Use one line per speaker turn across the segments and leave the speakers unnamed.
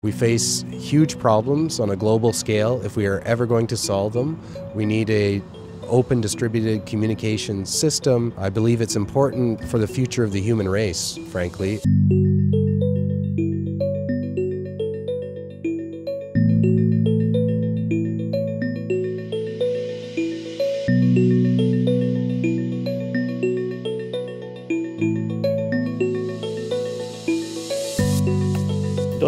We face huge problems on a global scale. If we are ever going to solve them, we need an open distributed communication system. I believe it's important for the future of the human race, frankly.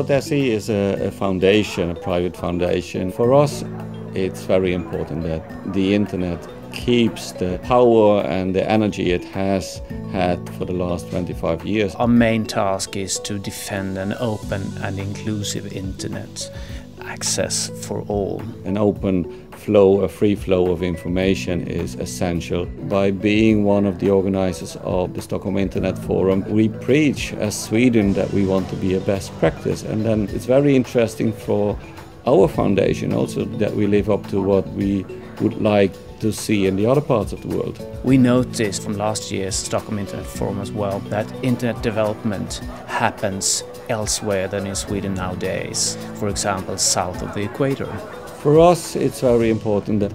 Al-Sahly is a foundation, a private foundation. For us, it's very important that the internet keeps the power and the energy it has had for the last 25 years.
Our main task is to defend an open and inclusive internet access for all.
An open flow, a free flow of information is essential. By being one of the organizers of the Stockholm Internet Forum, we preach as Sweden that we want to be a best practice, and then it's very interesting for our foundation also that we live up to what we would like to see in the other parts of the world.
We noticed from last year's Stockholm Internet Forum as well that internet development happens elsewhere than in Sweden nowadays, for example south of the equator.
For us it's very important that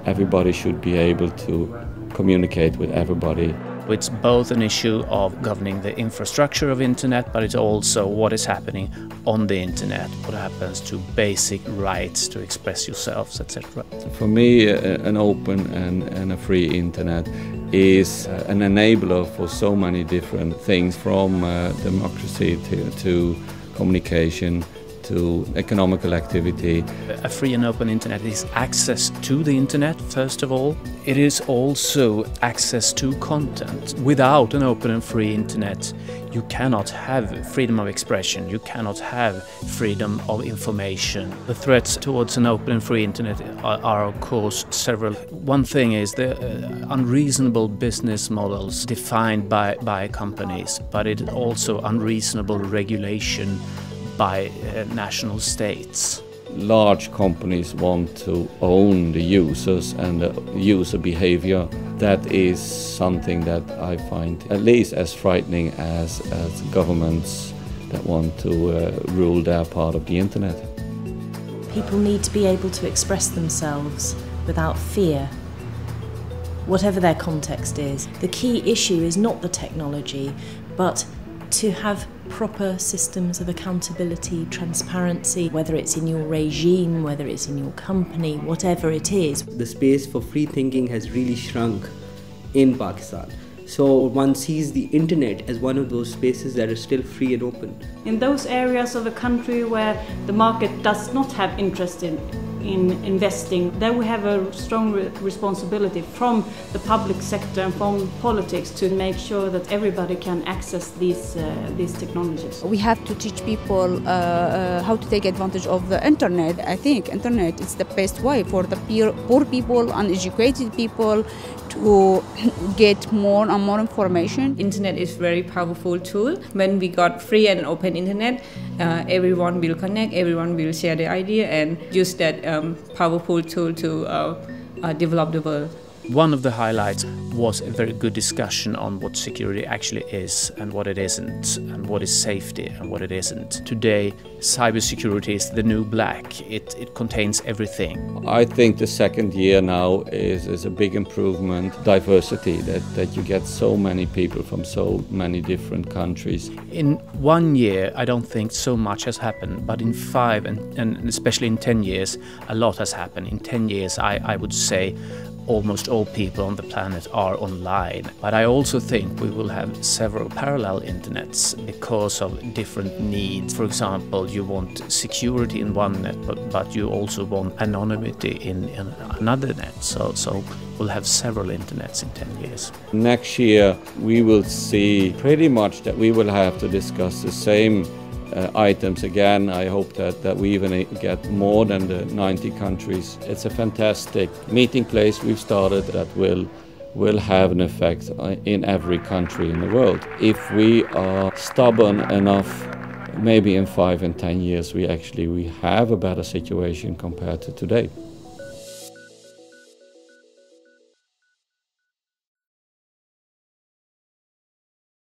everybody should be able to communicate with everybody.
It's both an issue of governing the infrastructure of internet, but it's also what is happening on the internet, what happens to basic rights to express yourselves, etc.
For me, an open and a free internet is an enabler for so many different things, from democracy to communication to economical activity.
A free and open internet is access to the internet, first of all. It is also access to content. Without an open and free internet, you cannot have freedom of expression, you cannot have freedom of information. The threats towards an open and free internet are of course several. One thing is the unreasonable business models defined by companies, but it is also unreasonable regulation by national states.
Large companies want to own the users and the user behavior. That is something that I find at least as frightening as governments that want to rule their part of the internet.
People need to be able to express themselves without fear, whatever their context is. The key issue is not the technology, but to have proper systems of accountability, transparency, whether it's in your regime, whether it's in your company, whatever it is.
The space for free thinking has really shrunk in Pakistan. So one sees the internet as one of those spaces that are still free and open.
In those areas of the country where the market does not have interest in investing, then we have a strong responsibility from the public sector and from politics to make sure that everybody can access these technologies.
We have to teach people how to take advantage of the internet. I think internet is the best way for the poor people, uneducated people to get more and more information.
Internet is a very powerful tool. When we got free and open internet, everyone will connect, everyone will share their idea and use that powerful tool to develop the world.
One of the highlights was a very good discussion on what security actually is and what it isn't, and what is safety and what it isn't. Today, cybersecurity is the new black. It contains everything.
I think the second year now is a big improvement. Diversity, that you get so many people from so many different countries.
In 1 year, I don't think so much has happened, but in 5 and especially in 10 years, a lot has happened. In 10 years, I would say almost all people on the planet are online. But I also think we will have several parallel internets because of different needs. For example, you want security in one net, but you also want anonymity in another net. So we'll have several internets in 10 years.
Next year we will see pretty much that we will have to discuss the same items again. I hope that we even get more than the 90 countries. It's a fantastic meeting place we've started that will have an effect in every country in the world. If we are stubborn enough, maybe in 5 and 10 years we have a better situation compared to today.